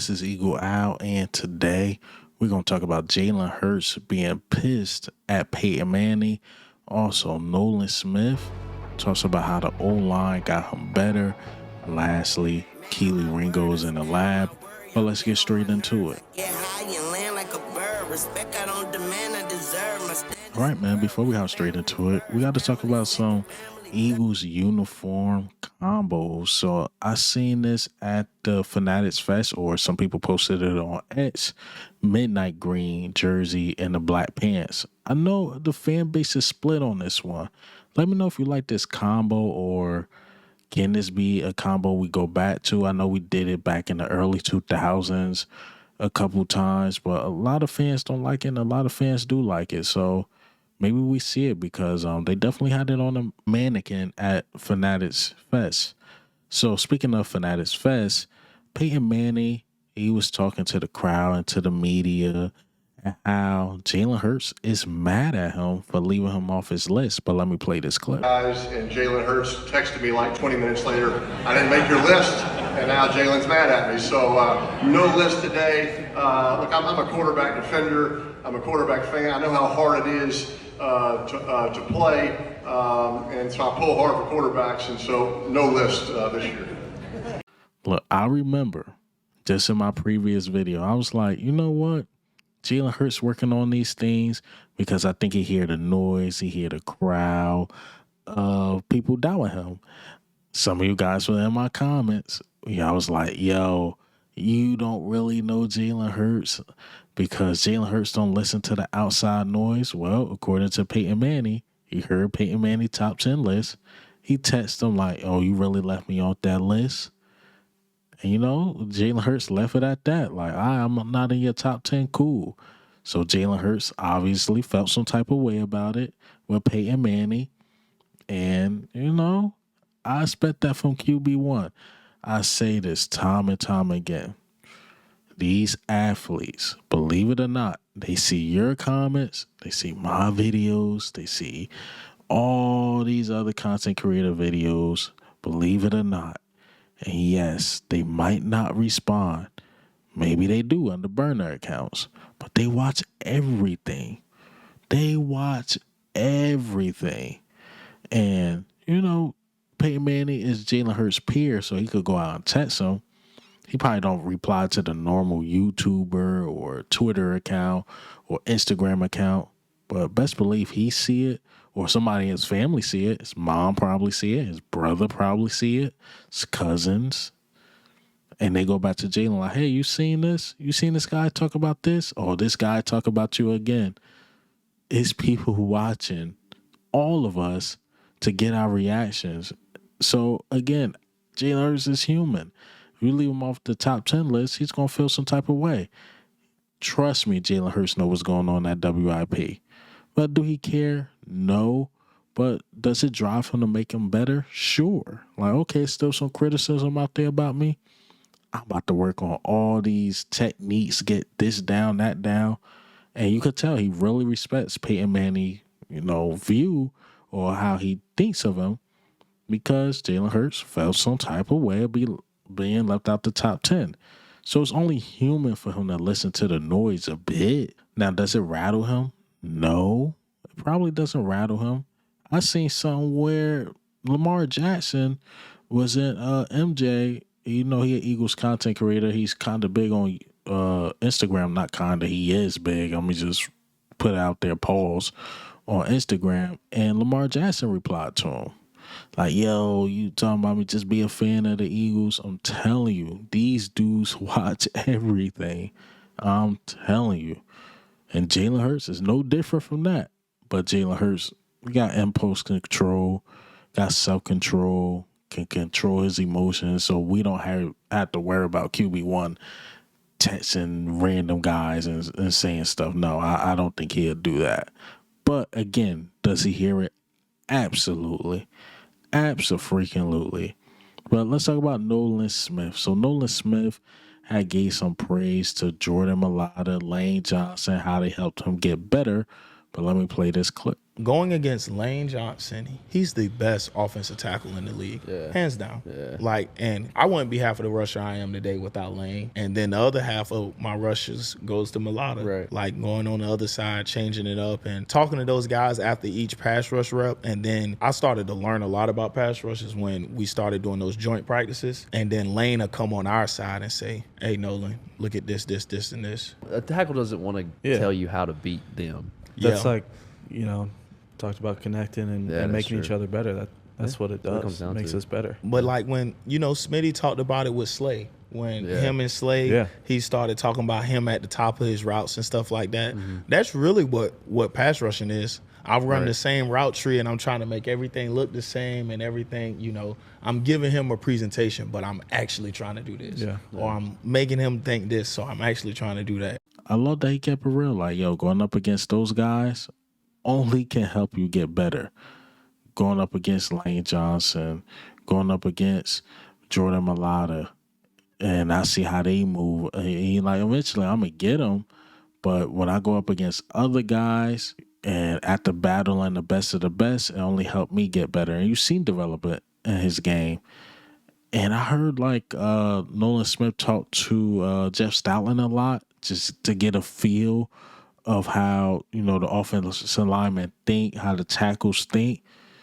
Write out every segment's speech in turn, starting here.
This is Eagle Owl, and today we're going to talk about Jalen Hurts being pissed at Peyton Manning. Also, Nolan Smith talks about how the Oline got him better. Lastly, Kelee Ringo is in the lab. But let's get straight into it. All right, man, before we hop straight into it, we got to talk about some Eagles uniform combos. So I seen this at the Fanatics Fest, or some people posted it on X. Midnight green jersey and the black pants. I know the fan base is split on this one. Let me know if you like this combo, or can this be a combo we go back to? I know we did it back in the early 2000s a couple times, but a lot of fans don't like it and a lot of fans do like it. So maybe we see it because they definitely had it on a mannequin at Fanatics Fest. So speaking of Fanatics Fest, Peyton Manning, he was talking to the crowd and to the media and how Jalen Hurts is mad at him for leaving him off his list. But let me play this clip. Guys, and Jalen Hurts texted me like 20 minutes later, I didn't make your list, and now Jalen's mad at me. So no list today. Look, I'm a quarterback defender. I'm a quarterback fan. I know how hard it is to play, and so I pull hard for quarterbacks, and so no list this year. Look, I remember just in my previous video, I was like, you know what? Jalen Hurts working on these things because I think he hear the noise, he hear the crowd of people doubting him. Some of you guys were in my comments. I was like, yo, you don't really know Jalen Hurts because Jalen Hurts don't listen to the outside noise. Well, according to Peyton Manning, he heard Peyton Manning top 10 list. He texted him like, oh, you really left me off that list? And, Jalen Hurts left it at that. Like, I'm not in your top 10. Cool. So Jalen Hurts obviously felt some type of way about it with Peyton Manning. And, I expect that from QB1. I say this time and time again. These athletes, believe it or not, they see your comments, they see my videos, they see all these other content creator videos, believe it or not. And yes, they might not respond. Maybe they do under burner accounts, but they watch everything. They watch everything. And, Peyton Manning is Jalen Hurts' peer, so he could go out and text him. He probably don't reply to the normal YouTuber or Twitter account or Instagram account, but best believe he see it, or somebody in his family see it. His mom probably see it. His brother probably see it. His cousins. And they go back to Jalen like, hey, you seen this? You seen this guy talk about this? Or this guy talk about you again? It's people who watching all of us to get our reactions. So, again, Jalen Hurts is human. If you leave him off the top 10 list, he's going to feel some type of way. Trust me, Jalen Hurts knows what's going on at WIP. But do he care? No. But does it drive him to make him better? Sure. Like, okay, still some criticism out there about me. I'm about to work on all these techniques, get this down, that down. And you could tell he really respects Peyton Manning, view or how he thinks of him, because Jalen Hurts felt some type of way of being left out the top 10. So it's only human for him to listen to the noise a bit. Now, does it rattle him? No, it probably doesn't rattle him. I seen somewhere Lamar Jackson was in MJ. He an Eagles content creator. He's kind of big on Instagram. Not kind of, he is big. Let me just put out there, pause, on Instagram. And Lamar Jackson replied to him. Like, yo, you talking about me just be a fan of the Eagles? I'm telling you, these dudes watch everything. I'm telling you. And Jalen Hurts is no different from that. But Jalen Hurts got impulse control, got self-control, can control his emotions, so we don't have to worry about QB1 texting random guys and saying stuff. No, I don't think he'll do that. But again, does he hear it? Absolutely. Abso-freaking-lutely. But let's talk about Nolan Smith. So Nolan Smith had gave some praise to Jordan Mailata, Lane Johnson, how they helped him get better. But let me play this clip. going against Lane Johnson, he's the best offensive tackle in the league, hands down. Like, and I wouldn't be half of the rusher I am today without Lane. And then the other half of my rushes goes to Mailata. Like going on the other side, changing it up, and talking to those guys after each pass rush rep. And then I started to learn a lot about pass rushes when we started doing those joint practices. And then Lane will come on our side and say, "Hey, Nolan, look at this, this, this, and this." A tackle doesn't want to tell you how to beat them. That's like, talked about connecting and making each other better. That's what it does. It makes us better. But like when, Smitty talked about it with Slay. When him and Slay, he started talking about him at the top of his routes and stuff like that. That's really what pass rushing is. I run the same route tree and I'm trying to make everything look the same and everything, I'm giving him a presentation, but I'm actually trying to do this. Or I'm making him think this, so I'm actually trying to do that. I love that he kept it real. Like, going up against those guys only can help you get better. Going up against Lane Johnson, going up against Jordan Mailata, and I see how they move. He like, eventually I'm going to get them, but when I go up against other guys and at the battle and the best of the best, it only helped me get better. And you've seen development in his game. And I heard Nolan Smith talk to Jeff Stoutland a lot just to get a feel of how, the offensive linemen think, how the tackles think,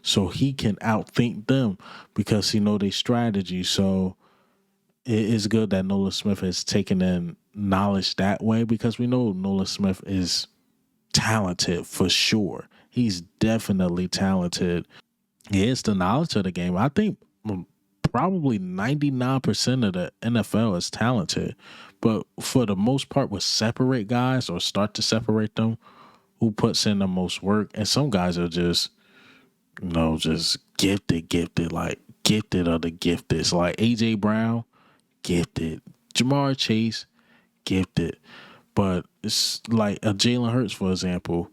so he can outthink them because he know their strategy. So it is good that Nolan Smith has taken in knowledge that way, because we know Nolan Smith is talented for sure. He's definitely talented. He has the knowledge of the game. I think probably 99% of the NFL is talented, but for the most part, will separate guys or start to separate them who puts in the most work. And some guys are just, just gifted, like gifted of the gifted. Like AJ Brown, gifted. Jamar Chase, gifted. But it's like a Jalen Hurts, for example.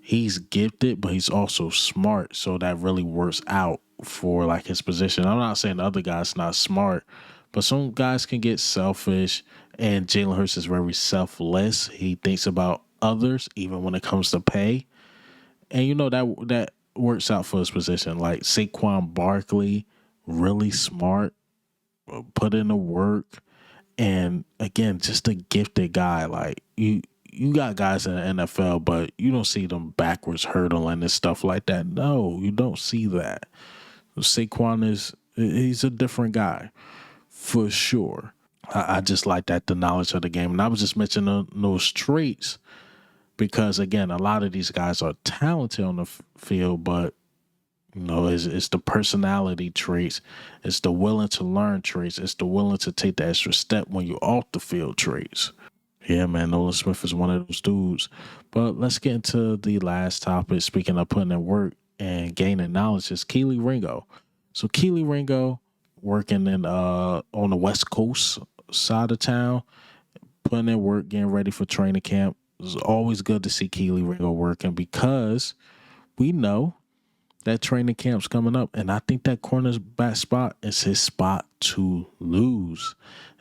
He's gifted, but he's also smart, so that really works out for like his position. I'm not saying the other guy's not smart, but some guys can get selfish, and Jalen Hurts is very selfless. He thinks about others, even when it comes to pay. And that works out for his position. Like Saquon Barkley, really smart, put in the work, and again, just a gifted guy. Like you got guys in the NFL, but you don't see them backwards hurdling and stuff like that. No, you don't see that. Saquon he's a different guy for sure. I just like that, the knowledge of the game. And I was just mentioning those traits because, again, a lot of these guys are talented on the field, but, it's the personality traits. It's the willing to learn traits. It's the willing to take the extra step when you're off the field traits. Yeah, man, Nolan Smith is one of those dudes. But let's get into the last topic. Speaking of putting in work and gaining knowledge, is Kelee Ringo. So Kelee Ringo working on the West Coast side of town, putting in work, getting ready for training camp. It's always good to see Kelee Ringo working because we know that training camp's coming up, and I think that cornerback spot is his spot to lose.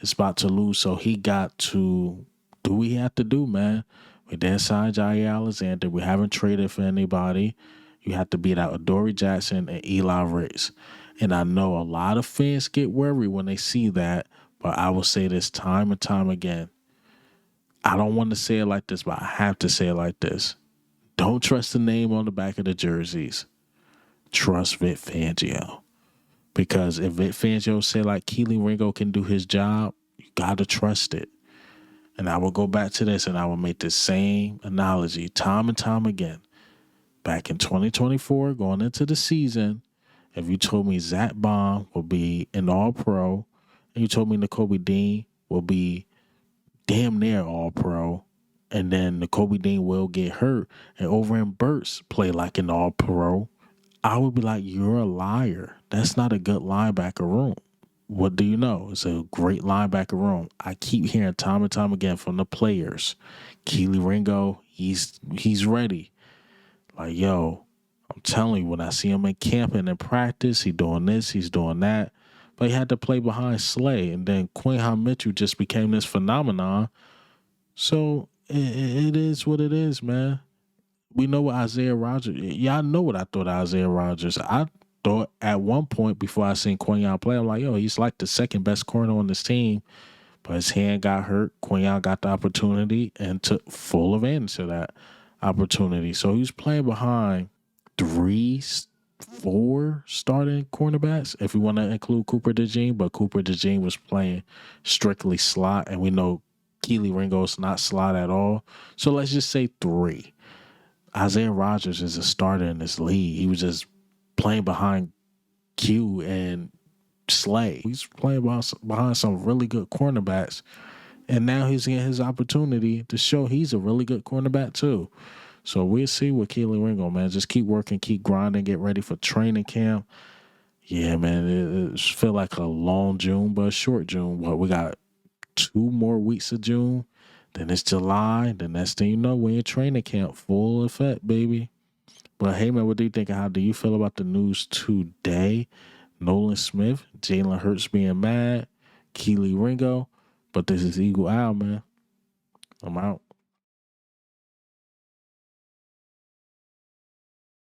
So he got to do what he had to do, man. We didn't sign Jair Alexander. We haven't traded for anybody. You have to beat out Adoree Jackson and Eli Ricks. And I know a lot of fans get worried when they see that, but I will say this time and time again. I don't want to say it like this, but I have to say it like this. Don't trust the name on the back of the jerseys. Trust Vic Fangio. Because if Vic Fangio say like Kelee Ringo can do his job, you got to trust it. And I will go back to this and I will make the same analogy time and time again. Back in 2024, going into the season, if you told me Zach Baum will be an All-Pro, and you told me Nakobe Dean will be damn near All-Pro, and then Nakobe Dean will get hurt, and Overend Burks play like an All-Pro, I would be like, you're a liar. That's not a good linebacker room. What do you know? It's a great linebacker room. I keep hearing time and time again from the players. Kelee Ringo, he's ready. Like, yo, I'm telling you, when I see him in camp and in practice, he doing this, he's doing that. But he had to play behind Slay. And then Quinhon Mitchell just became this phenomenon. So it is what it is, man. we know what Isaiah Rodgers. Y'all know what I thought of Isaiah Rodgers. I thought at one point before I seen Quinyon play, I'm like, yo, he's like the second best corner on this team. But his hand got hurt. Quinyon got the opportunity and took full advantage of that opportunity. So he was playing behind 4 starting cornerbacks, if we want to include Cooper DeJean. But Cooper DeJean was playing strictly slot, and we know Kelee Ringo is not slot at all. So let's just say 3. Isaiah Rodgers is a starter in this league. He was just playing behind Q and Slay. He's playing behind some really good cornerbacks, and now he's getting his opportunity to show he's a really good cornerback too. So we'll see with Kelee Ringo, man. Just keep working, keep grinding, get ready for training camp. Yeah, man, it feel like a long June, but a short June. What, we got 2 more weeks of June, then it's July. The next thing you know, we're in training camp, full effect, baby. But hey, man, what do you think? How do you feel about the news today? Nolan Smith, Jalen Hurts being mad, Kelee Ringo. But this is Eagle Owl, man. I'm out.